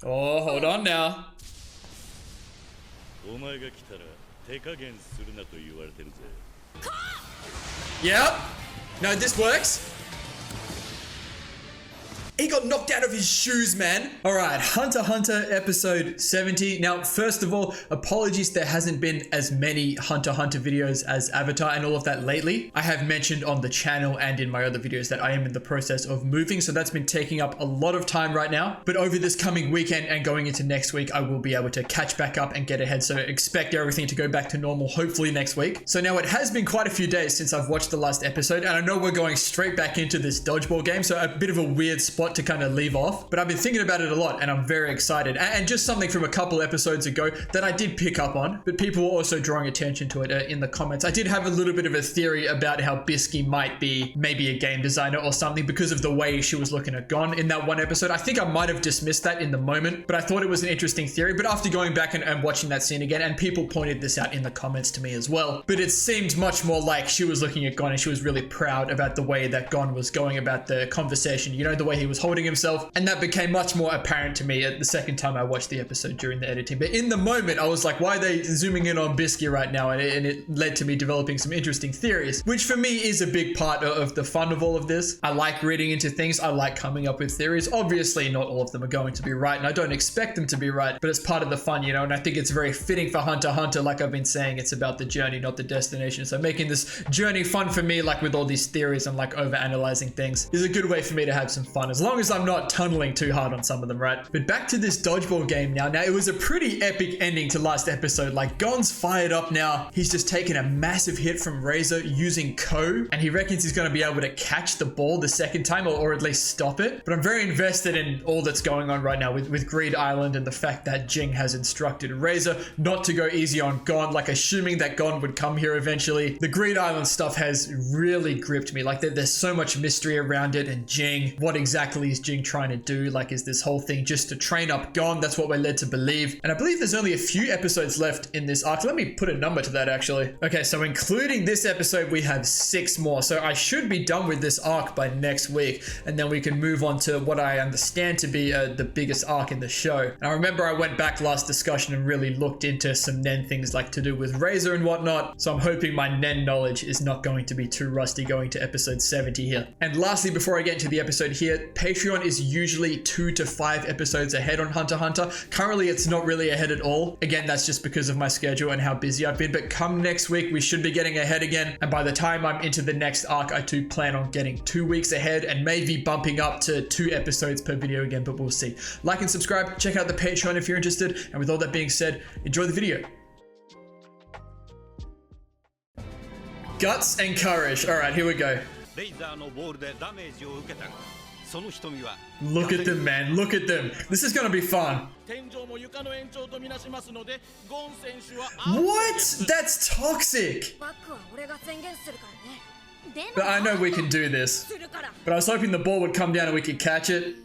Oh, hold on now. Yep. No, this works. He got knocked out of his shoes, man. All right, Hunter x Hunter episode 70. Now, first of all, apologies there hasn't been as many Hunter x Hunter videos as Avatar and all of that lately. I have mentioned on the channel and in my other videos that I am in the process of moving, so that's been taking up a lot of time right now. But over this coming weekend and going into next week, I will be able to catch back up and get ahead. So expect everything to go back to normal, hopefully next week. So now it has been quite a few days since I've watched the last episode, and I know we're going straight back into this dodgeball game, so a bit of a weird spot to kind of leave off, but I've been thinking about it a lot and I'm very excited. And just something from a couple episodes ago that I did pick up on, but people were also drawing attention to it in the comments. I did have a little bit of a theory about how Bisky might be maybe a game designer or something because of the way she was looking at GON in that one episode. I think I might have dismissed that in the moment, but I thought it was an interesting theory. But after going back and watching that scene again, and people pointed this out in the comments to me as well, but it seemed much more like she was looking at GON and she was really proud about the way that GON was going about the conversation, you know, the way he was holding himself. And that became much more apparent to me at the second time I watched the episode during the editing. But in the moment, I was like, why are they zooming in on Bisky right now? And it led to me developing some interesting theories, which for me is a big part of the fun of all of this. I like reading into things. I like coming up with theories. Obviously, not all of them are going to be right, and I don't expect them to be right, but it's part of the fun, you know, and I think it's very fitting for Hunter x Hunter. Like I've been saying, it's about the journey, not the destination. So making this journey fun for me, like with all these theories and like over-analyzing things, is a good way for me to have some fun, as long as I'm not tunneling too hard on some of them, right? But back to this dodgeball game now. Now, it was a pretty epic ending to last episode. Like, GON's fired up now. He's just taken a massive hit from Razor using Ko, and he reckons he's going to be able to catch the ball the second time, or at least stop it. But I'm very invested in all that's going on right now with Greed Island and the fact that Jing has instructed Razor not to go easy on GON, like assuming that GON would come here eventually. The Greed Island stuff has really gripped me. Like, there's so much mystery around it, and Jing, what exactly is Jing trying to do? Like, is this whole thing just to train up GON? That's what we're led to believe. And I believe there's only a few episodes left in this arc. Let me put a number to that, actually. Okay, so including this episode, we have 6 more. So I should be done with this arc by next week, and then we can move on to what I understand to be the biggest arc in the show. And I remember I went back last discussion and really looked into some Nen things, like to do with Razor and whatnot. So I'm hoping my Nen knowledge is not going to be too rusty going to episode 70 here. And lastly, before I get into the episode here, Patreon is usually 2 to 5 episodes ahead on Hunter x Hunter. Currently, it's not really ahead at all. Again, that's just because of my schedule and how busy I've been. But come next week, we should be getting ahead again. And by the time I'm into the next arc, I do plan on getting 2 weeks ahead and maybe bumping up to 2 episodes per video again, but we'll see. Like and subscribe. Check out the Patreon if you're interested. And with all that being said, enjoy the video. Guts and courage. All right, here we go. Look at them, man. Look at them. This is gonna be fun. What? That's toxic. But I know we can do this. But I was hoping the ball would come down and we could catch it.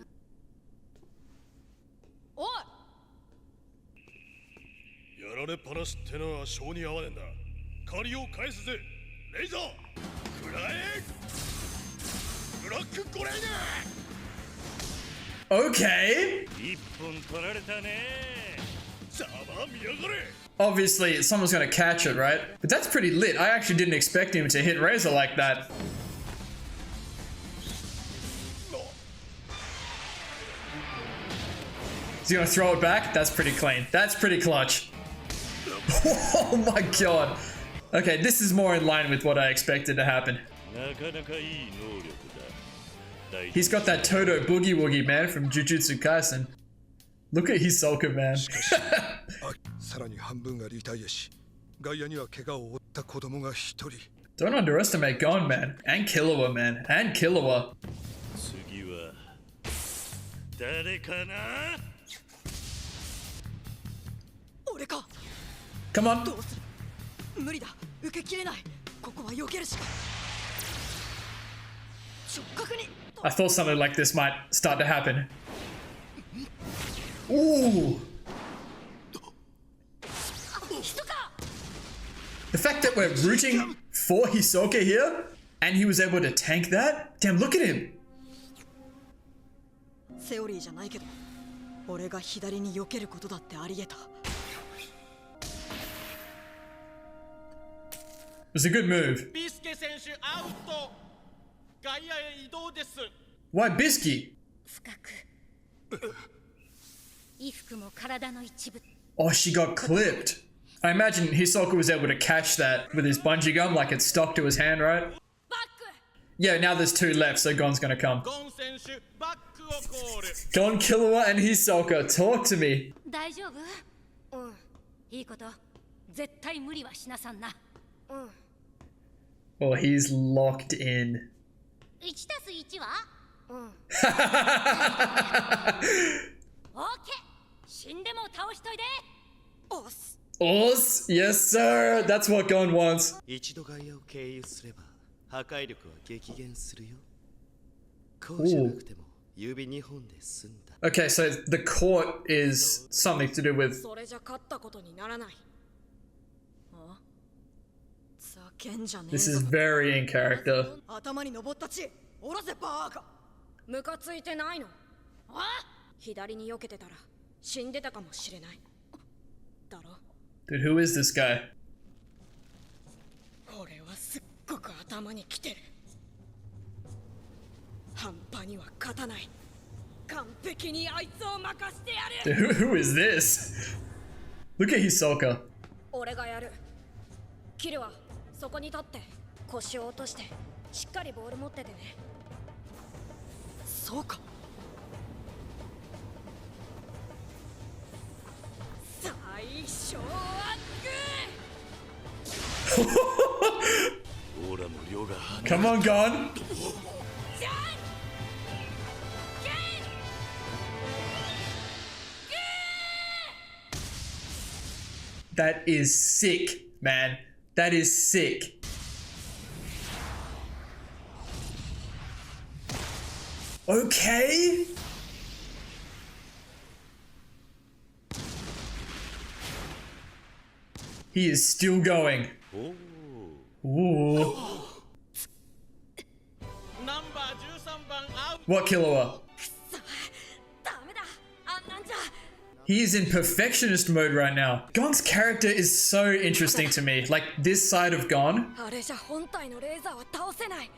Okay. Obviously, someone's gonna catch it, right? But that's pretty lit. I actually didn't expect him to hit Razor like that. Is he gonna throw it back? That's pretty clean. That's pretty clutch. Oh my god. Okay, this is more in line with what I expected to happen. He's got that Toto Boogie Woogie, man, from Jujutsu Kaisen. Look at Hisoka, man. Don't underestimate GON, man. And Killua, man. And Killua. Come on. I thought something like this might start to happen. Ooh. The fact that we're rooting for Hisoka here, and he was able to tank that? Damn, look at him. 俺が左に避けることだってあり得た。 It's a good move. ビスケ選手アウト。外野へ移動です。 Why Bisky? 深く衣服も体の一部。 Oh, she got clipped. I imagine Hisoka was able to catch that with his bungee gum, like it stuck to his hand, right? バック Yeah, now there's two left, so Gon's gonna come. ゴン選手バックをコール。 Gon, Killua, and Hisoka, talk to me. 大丈夫？うん、いいこと。絶対無理はしなさんな。うん。 Oh, he's locked in. 1たす1は？うん。オッケー。死んでも倒しといで。おっす。 Us? Yes, sir. That's what Gon wants. 一度外野を経由すれば破壊力は激減するよ。こうじゃなくても指2本で済んだ。 Okay, so the court is something to do with. それじゃ勝ったことにならない。あ？ざけんじゃねえ This ぞ。 is very in character. 頭に登ったち、おろせバーカ。ムカついてないの？あ？左に避けてたら死んでたかもしれない。だろ？ Dude, who is this guy? 俺はすっごく頭にきてる。半端には勝たない。完璧にあいつを任してやる。 Dude, who is this? Look at Hisoka. 俺がやる。キルはそこに立って腰を落としてしっかりボール持っててね。そうか。最初はグー。 オーラの量が Come on, Gon. That is sick, man. That is sick. Okay. He is still going. お Ooh. ナンバー13番アウト。 What, Killua? ダメだ。あんなんじゃ。 He is in perfectionist mode right now. Gon's character is so interesting to me. Like, this side of Gon. あれじゃ本体のレーザーは倒せない。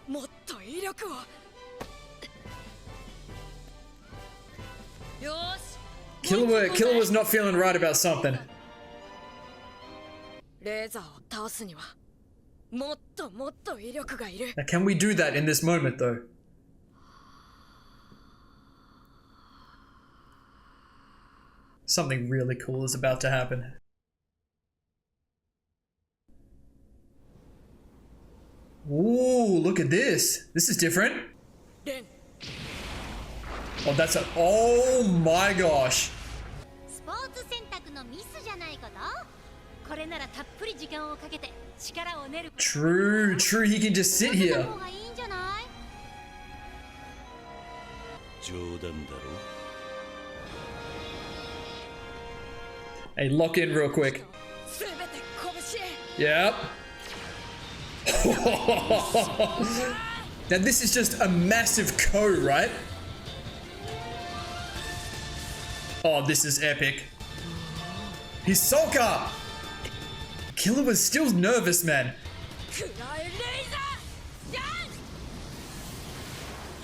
もっと威力を。よし。 Killua's not feeling right about something. レーザーを倒すにはもっともっと威力がいる。 Now, can we do that in this moment, though? Something really cool is about to happen. Ooh, look at this. This is different. レン、 Oh, that's a... Oh my gosh. スポーツ選択のミスじゃないこと。これならたっぷり時間をかけて力を練ること。 True, true. He can just sit そ here. の方がいいんじゃない？冗談だろ。 Hey, lock in real quick. すべて拳。 Yep. Now this is just a massive ko, right? Oh, this is epic. Hisoka! Killer was still nervous, man. くらえレイザー。ジャン。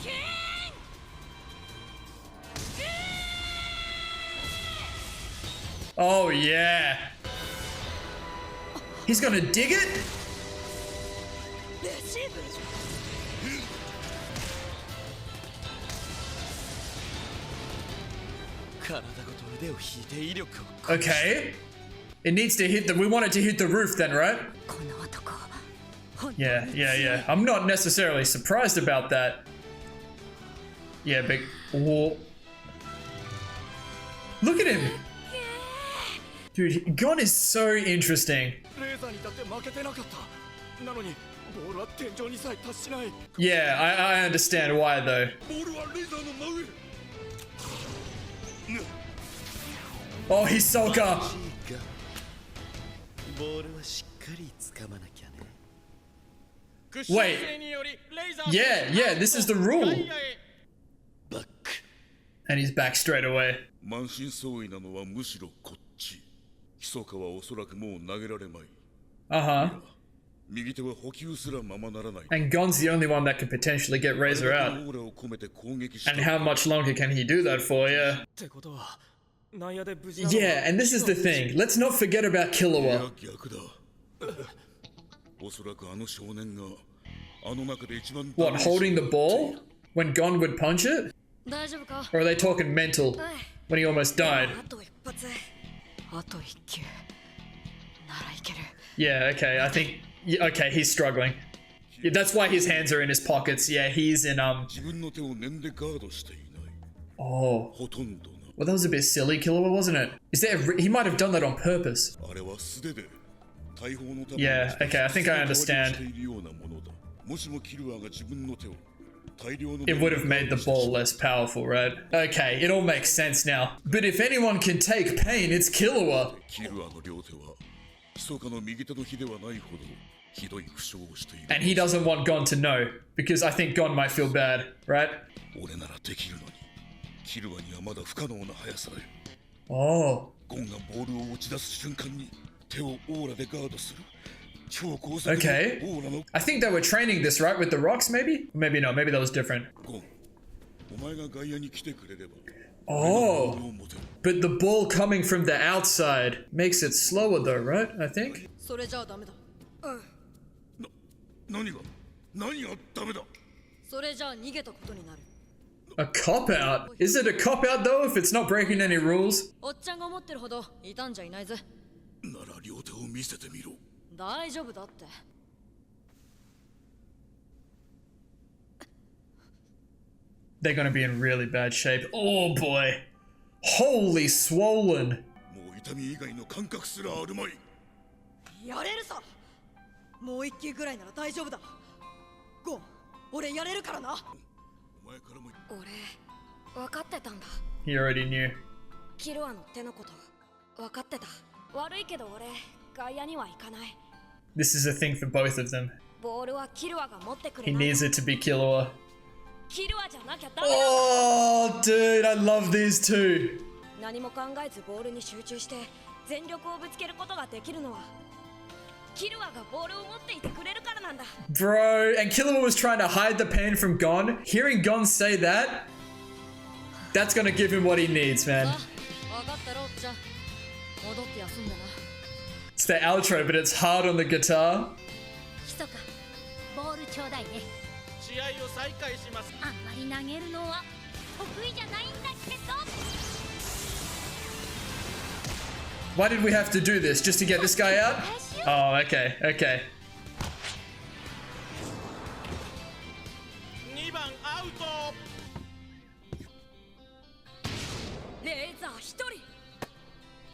キン。 Oh yeah. He's gonna dig it? レシーブ。 体ごと腕を引いて威力を。 Okay. It needs to hit the... We want it to hit the roof then, right? この男。 Yeah, yeah, yeah. I'm not necessarily surprised about that. Yeah, but... Whoa. Look at him! Dude, GON is so interesting. レーザーにだって負けてなかった。なのにボールは天井にさえ達しない。 Yeah, I understand why though. ボールはレーザーの真上。 Oh, Hisoka! ボールはしっかり掴まなきゃね。 Wait. Yeah, yeah, this is the rule. バック。And he's back straight away. 満身創痍なのはむしろこっち。密かはおそらくもう投げられまい。Uh-huh. 右手は補給すらままならない。And GON's the only one that could potentially get Razor out. オーラを込めて攻撃した。 And how much longer can he do that for, yeah? ってことは内野で無事なの Yeah, and this is the thing. Let's not forget about いや Killua. 逆だ。おそらくあの少年があの中で一番 What, holding the ball? When GON would punch it? 大丈夫か Or are they talking mental? When he almost died? あと一発あと一球ならいける Yeah, okay, I think... Yeah, okay, he's struggling. Yeah, that's why his hands are in his pockets. Yeah, he's in, 自分の手を念でガードしていない。 Oh. ほとんどな。 Well, that was a bit silly, Killua, wasn't it? Is there... He might have done that on purpose. あれは素手で大砲の弾を Yeah, okay, I think I して understand. いるようなものだ。もしもキルアが自分の手を It would have made the ball less powerful, right? Okay, it all makes sense now. But if anyone can take pain, it's Killua. キルアの両手は密かの右手の火ではないほどひどい負傷をしている。 And he doesn't want GON to know, because I think GON might feel bad, right? 俺ならできるのに、キルアにはまだ不可能な速さだよ。 Oh. ゴンがボールを打ち出す瞬間に手をオーラでガードする。超高速の Okay. オーラの I think they were training this, right? With the rocks, maybe? Maybe not. Maybe that was different. ゴン、お前が外野に来てくれれば。 Oh. ボールを持てる。 But the ball coming from the outside makes it slower though, right? I think? それじゃあダメだ何がダメだ。それじゃあ逃げたことになる A cop-out? Is it a cop-out though if it's not breaking any rules? おっちゃんが思ってるほど傷んじゃいないぜなら両手を見せてみろ。大丈夫だって They're gonna be in really bad shape. Oh boy. Holy swollen. もう痛み以外の感覚すらあるまい。やれるさもう一球ぐらいなら大丈夫だゴン俺やれるからなお前からも俺分かってたんだ He already knew. キルアの手のこと分かってた悪いけど俺外野には行かない This is a thing for both of them. ボールはキルアが持ってく He れない needs it to be Killua. キルアじゃなきゃダメだ Oh, dude, I love these two. 何も考えずボールに集中して全力をぶつけることができるのはキルアがボールを持っていてくれるからなんだ Bro, and Killua was trying to hide the pain from GON. Hearing GON say that, that's gonna give him what he needs, man. 分かったろおっちゃん戻って休んでな It's the outro, but it's hard on the guitar. 密かボールちょうだいね。試合を再開します。あんまり投げるのは得意じゃないんだけど。 Why did we have to do this? Just to get this guy out? Oh, okay, okay. 2番アウト。レーザー1人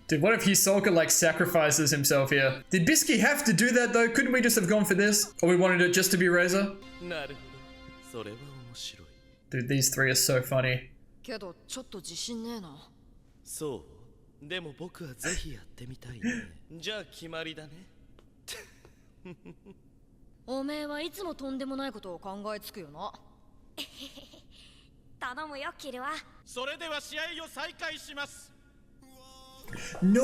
Dude, what if Hisoka like sacrifices himself here? Did Bisky have to do that though? Couldn't we just have gone for this? Or we wanted it just to be Razor? なるほど。それは面白い。 Dude, these three are so funny. けどちょっと自信ねえなそうでも僕はぜひやってみたいね。じゃあ決まりだね。おめえはいつもとんでもないことを考えつくよな頼むよキルアそれでは試合を再開します。 No,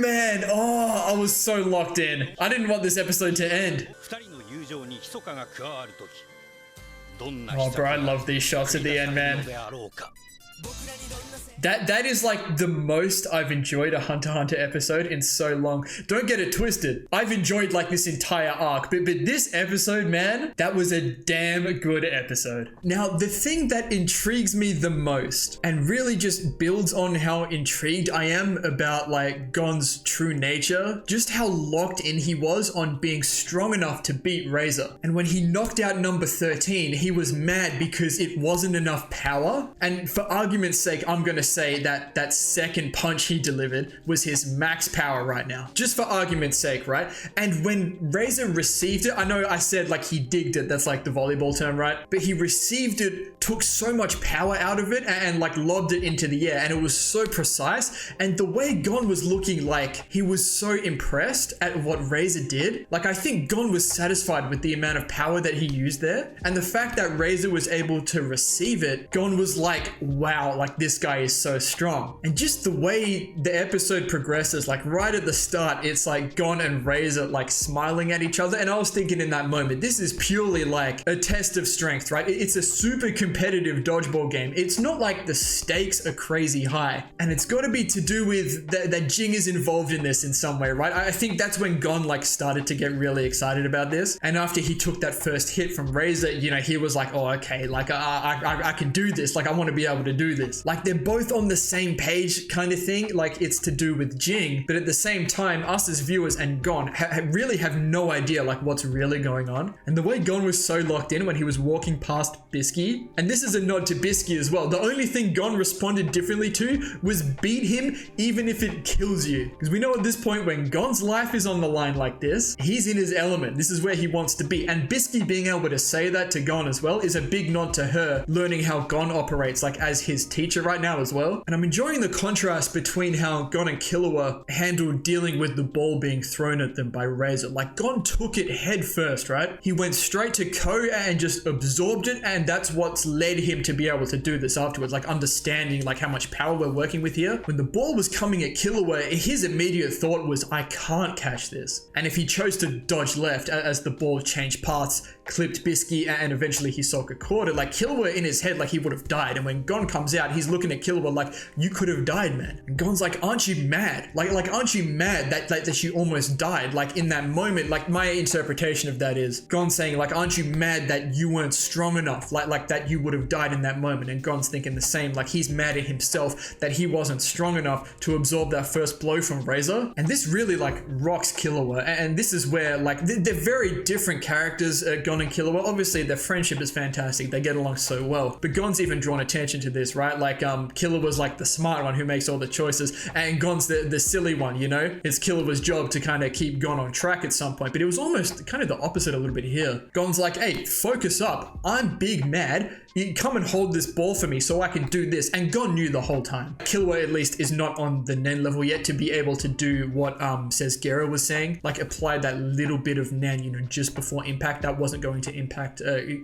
man. Oh, I was so locked in. I didn't want this episode to end. 二人の友情に密かが加わるとき、どんな Oh, bro, I love these shots at the end, man. であろうか。 That is like the most I've enjoyed a Hunter x Hunter episode in so long. Don't get it twisted. I've enjoyed like this entire arc, but this episode, man, that was a damn good episode. Now, the thing that intrigues me the most and really just builds on how intrigued I am about like Gon's true nature, just how locked in he was on being strong enough to beat Razor. And when he knocked out number 13, he was mad because it wasn't enough power. And for argument's sake, I'm gonna say that that second punch he delivered was his max power right now. Just for argument's sake, right? And when Razor received it, I know I said like he digged it, that's like the volleyball term, right? But he received it, took so much power out of it and like lobbed it into the air and it was so precise. And the way GON was looking like he was so impressed at what Razor did. Like I think GON was satisfied with the amount of power that he used there. And the fact that Razor was able to receive it, GON was like, wow, wow, like this guy is so strong. And just the way the episode progresses, like right at the start, it's like Gon and Razor like smiling at each other. And I was thinking in that moment, this is purely like a test of strength, right? It's a super competitive dodgeball game. It's not like the stakes are crazy high. And it's got to be to do with that Jing is involved in this in some way, right? I think that's when Gon like started to get really excited about this. And after he took that first hit from Razor, you know, he was like, oh, okay, like I can do this. Like I want to be able to do this. Like they're both on the same page kind of thing. Like it's to do with Jing, but at the same time, us as viewers and Gon really have no idea like what's really going on. And the way Gon was so locked in when he was walking past Bisky, and this is a nod to Bisky as well. The only thing Gon responded differently to was beat him even if it kills you. Because we know at this point when Gon's life is on the line like this, he's in his element. This is where he wants to be. And Bisky being able to say that to Gon as well is a big nod to her learning how Gon operates like as his teacher right now as well. And I'm enjoying the contrast between how Gon and Killua handled dealing with the ball being thrown at them by Razor. Like Gon took it head first, right? He went straight to Ko and just absorbed it, and that's what's led him to be able to do this afterwards, like understanding like how much power we're working with here. When the ball was coming at Killua, his immediate thought was, I can't catch this. And if he chose to dodge left as the ball changed paths, clipped Bisky, and eventually Hisoka caught it, like Killua in his head, like he would have died. And when Gon comes out, he's looking at Killua like, you could have died, man. And Gon's like, aren't you mad? Like aren't you mad that she almost died? Like in that moment, like my interpretation of that is Gon saying like, aren't you mad that you weren't strong enough? Like that you would have died in that moment. And Gon's thinking the same, like he's mad at himself that he wasn't strong enough to absorb that first blow from Razor. And this really like rocks Killua. And this is where like they're very different characters, Gon and Killua. Obviously their friendship is fantastic. They get along so well. But Gon's even drawn attention to this, right? Like Killua's like the smart one who makes all the choices, and Gon's the silly one, you know? It's Killua's job to kind of keep Gon on track at some point. But it was almost kind of the opposite a little bit here. Gon's like, hey, focus up. I'm big mad. You come and hold this ball for me so I can do this. And Gon knew the whole time. Killua at least is not on the Nen level yet to be able to do what says Gera was saying, like apply that little bit of Nen, you know, just before impact. That wasn't going to impact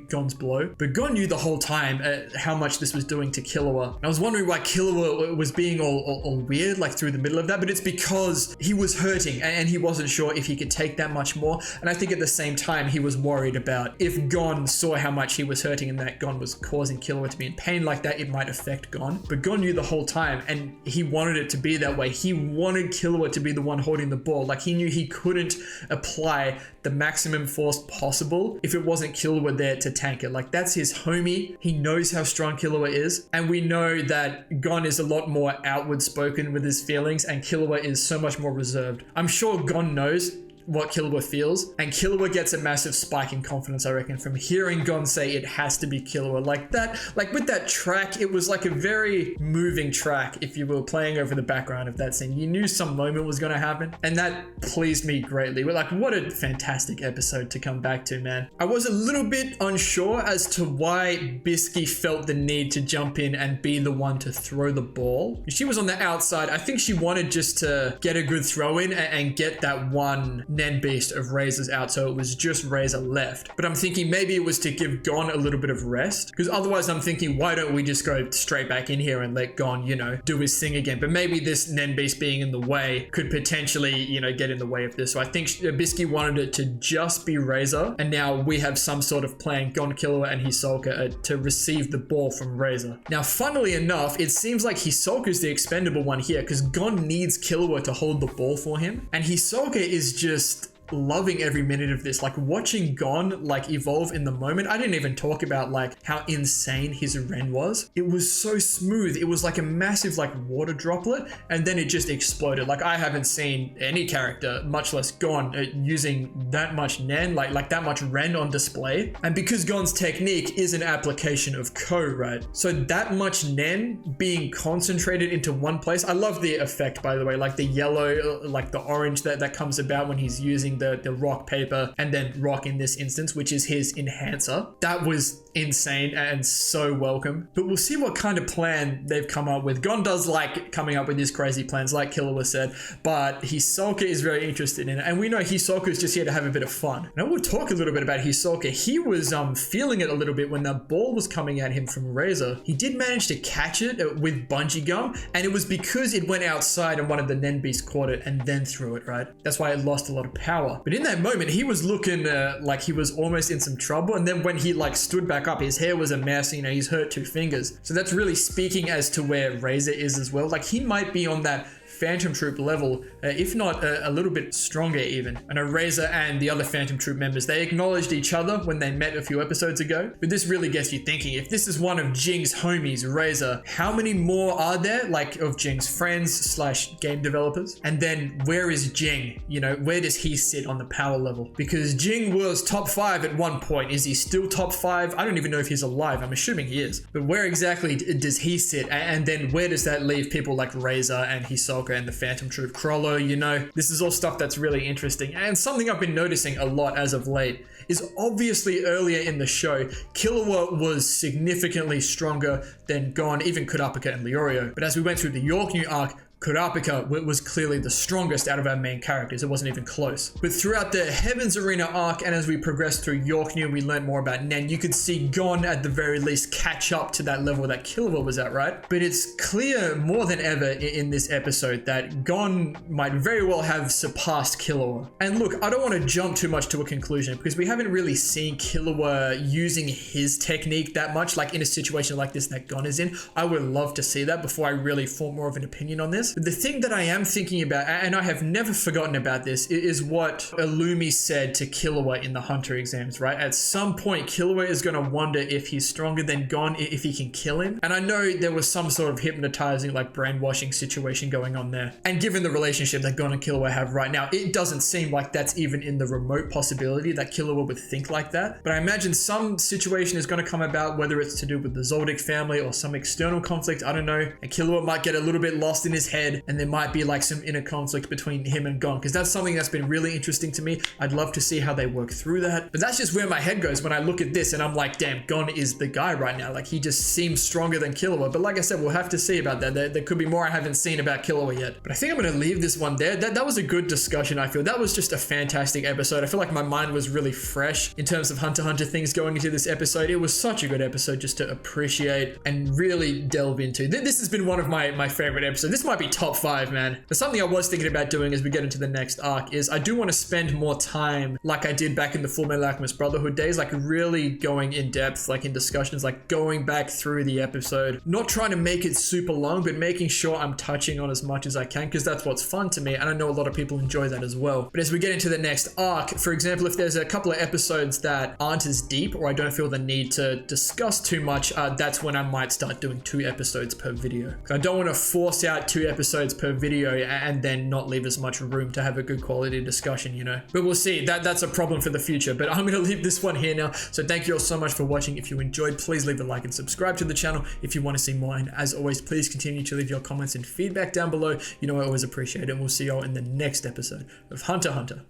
Gon's blow. But Gon knew the whole time how much this was doing to Killua. And I was wondering why Killua was being all weird like through the middle of that, but it's because he was hurting and he wasn't sure if he could take that much more. And I think at the same time he was worried about if Gon saw how much he was hurting and that Gon was causing Killua to be in pain like that, it might affect Gon. But Gon knew the whole time and he wanted it to be that way. He wanted Killua to be the one holding the ball. Like he knew he couldn't apply the maximum force possible if it wasn't Killua there to tank it. Like that's his homie. He knows how strong Killua is. And we know that Gon is a lot more outward spoken with his feelings and Killua is so much more reserved. I'm sure Gon knows what Killua feels, and Killua gets a massive spike in confidence, I reckon, from hearing Gon say it has to be Killua. Like that, like with that track, it was like a very moving track, if you will, playing over the background of that scene. You knew some moment was gonna happen, and that pleased me greatly. Like, what a fantastic episode to come back to, man. I was a little bit unsure as to why Bisky felt the need to jump in and be the one to throw the ball. She was on the outside. I think she wanted just to get a good throw in and get that one Nen beast of Razor's out, so it was just Razor left. But I'm thinking maybe it was to give Gon a little bit of rest, because otherwise I'm thinking, why don't we just go straight back in here and let Gon, you know, do his thing again? But maybe this Nen beast being in the way could potentially, you know, get in the way of this. So I think Bisky wanted it to just be Razor, and now we have some sort of plan, Gon, Killua, and Hisoka to receive the ball from Razor. Now, funnily enough, it seems like Hisoka's the expendable one here, because Gon needs Killua to hold the ball for him, and Hisoka is just loving every minute of this. Like watching Gon like evolve in the moment. I didn't even talk about like how insane his Ren was. It was so smooth. It was like a massive like water droplet, and then it just exploded. Like I haven't seen any character, much less Gon, using that much Nen, like that much Ren on display. And because Gon's technique is an application of Ko, right? So that much Nen being concentrated into one place. I love the effect, by the way, like the yellow, like the orange that comes about when he's using the rock paper, and then rock in this instance, which is his enhancer. That was insane and so welcome. But we'll see what kind of plan they've come up with. Gon does like coming up with these crazy plans, like Killua said, but Hisoka is very interested in it. And we know Hisoka is just here to have a bit of fun. Now we'll talk a little bit about Hisoka. He was feeling it a little bit when that ball was coming at him from Razor. He did manage to catch it with bungee gum, and it was because it went outside and one of the Nen beasts caught it and then threw it, right? That's why it lost a lot of power. But in that moment, he was looking like he was almost in some trouble. And then when he like stood back up, his hair was a mess, you know, he's hurt 2 fingers. So that's really speaking as to where Razor is as well. Like he might be on that Phantom Troop level, if not a little bit stronger even. I know Razor and the other Phantom Troop members, they acknowledged each other when they met a few episodes ago, but this really gets you thinking, if this is one of Jing's homies, Razor, how many more are there, like of Jing's friends slash game developers? And then where is Jing? You know, where does he sit on the power level? Because Jing was top 5 at one point. Is he still top 5? I don't even know if he's alive. I'm assuming he is. But where exactly does he sit? And then where does that leave people like Razor and Hisoka and the Phantom Troop, Crollo? You know, this is all stuff that's really interesting. And something I've been noticing a lot as of late is obviously earlier in the show, Killua was significantly stronger than Gon, even Kurapika and Leorio. But as we went through the York New arc, Kurapika was clearly the strongest out of our main characters. It wasn't even close. But throughout the Heavens Arena arc, and as we progressed through York New and we learned more about Nen, you could see Gon at the very least catch up to that level that Killua was at, right? But it's clear more than ever in this episode that Gon might very well have surpassed Killua. And look, I don't want to jump too much to a conclusion because we haven't really seen Killua using his technique that much, like in a situation like this that Gon is in. I would love to see that before I really form more of an opinion on this. The thing that I am thinking about, and I have never forgotten about this, is what Illumi said to Killua in the Hunter exams, right? At some point, Killua is going to wonder if he's stronger than Gon, if he can kill him. And I know there was some sort of hypnotizing, like brainwashing situation going on there. And given the relationship that Gon and Killua have right now, it doesn't seem like that's even in the remote possibility that Killua would think like that. But I imagine some situation is going to come about, whether it's to do with the Zoldyck family or some external conflict, I don't know. And Killua might get a little bit lost in his head, and there might be like some inner conflict between him and Gon, because that's something that's been really interesting to me. I'd love to see how they work through that. But that's just where my head goes when I look at this and I'm like, damn, Gon is the guy right now. Like he just seems stronger than Killua. But like I said, we'll have to see about that. There could be more I haven't seen about Killua yet. But I think I'm going to leave this one there. That was a good discussion, I feel. That was just a fantastic episode. I feel like my mind was really fresh in terms of Hunter x Hunter things going into this episode. It was such a good episode just to appreciate and really delve into. This has been one of my favorite episodes. This might be top 5, man. But something I was thinking about doing as we get into the next arc is I do want to spend more time like I did back in the Fullmetal Alchemist Brotherhood days, like really going in depth, like in discussions, like going back through the episode, not trying to make it super long, but making sure I'm touching on as much as I can, because that's what's fun to me, and I know a lot of people enjoy that as well. But as we get into the next arc, for example, if there's a couple of episodes that aren't as deep, or I don't feel the need to discuss too much, that's when I might start doing 2 episodes per video. I don't want to force out 2 episodes per video and then not leave as much room to have a good quality discussion, you know. But we'll see. That's a problem for the future. But I'm going to leave this one here now. So thank you all so much for watching. If you enjoyed, please leave a like and subscribe to the channel if you want to see more. And as always, please continue to leave your comments and feedback down below. You know, I always appreciate it. And we'll see you all in the next episode of Hunter x Hunter.